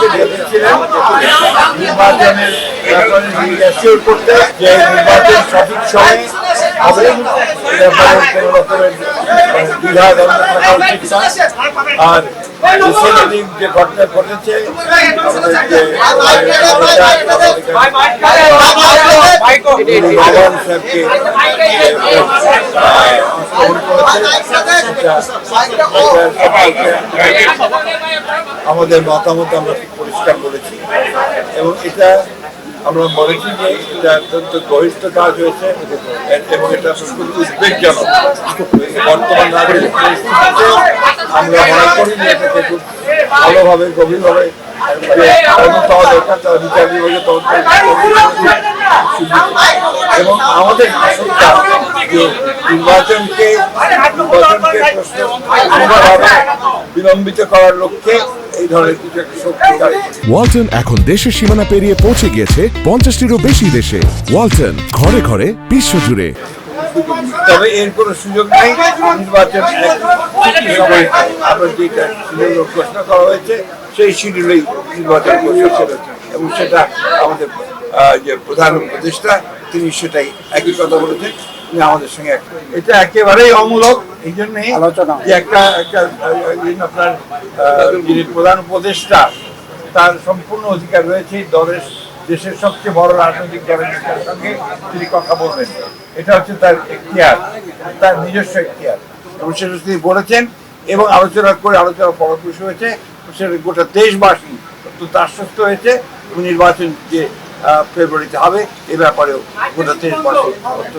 আমাদেরকে দেখেছিলেন নির্বাচনের ব্যাপারে অ্যাসিওর করতে যে নির্বাচন সঠিক সময়ে হবে, ব্যাপারে কোনো রকমের দ্বিধা দ্বন্দ্ব থাকা উচিত নয়। আর রিসেন্টলি যে ঘটনা ঘটেছে আমাদের যে ভগবান সাহেবকে আমাদের মতামত আমরা পরিষ্কার করেছি এবং এটা আমরা বলেছি যে এটা অত্যন্ত গরিষ্ঠ কাজ হয়েছে এবং এটা খুবই উদ্বেগজনক। বর্তমান রাজনৈতিক পরিস্থিতিতে আমরা মনে করি যে এটাকে খুব ভালোভাবে গভীরভাবে তদন্ত হওয়া দরকার, তার বিচার বিভাগে তদন্ত এবং আমাদের আশঙ্কা যে নির্বাচনকে বিলম্বিত করার লক্ষ্যে এই ধরনের কিছু একটা শক্তি কাজ। ওয়ালটন এখন দেশের সীমানা পেরিয়ে পৌঁছে গিয়েছে 50টিরও বেশি দেশে। ওয়ালটন, ঘরে ঘরে বিশ্বজুড়ে। তবে এর কোনো সুযোগ নেই। নির্বাচন আপনার যেটা শিডিউল ঘোষণা করা হয়েছে সেই শিডিউলেই নির্বাচন ঘোষণা এবং সেটা আমাদের যে প্রধান উপদেষ্টা তিনি সেটাই একই কথা বলেছেন, তিনি আমাদের সঙ্গে এটা একেবারেই অমূলক। এই জন্যই আলোচনা যে একটা আপনার যিনি প্রধান উপদেষ্টা তার সম্পূর্ণ অধিকার রয়েছে দেশের সবচেয়ে বড় রাজনৈতিক দলের সঙ্গে তিনি কথা বলবেন। এটা হচ্ছে তার এখতিয়ার, তার নিজস্ব এখতিয়ার এবং সেটা তিনি বলেছেন এবং আলোচনা ফলপ্রসূ হয়েছে। সেটা গোটা দেশবাসী অত্যন্ত আশ্বস্ত হয়েছে এবং নির্বাচন যে ফেব্রুয়ারিতে হবে এ ব্যাপারেও গোটা দেশবাসী অত্যন্ত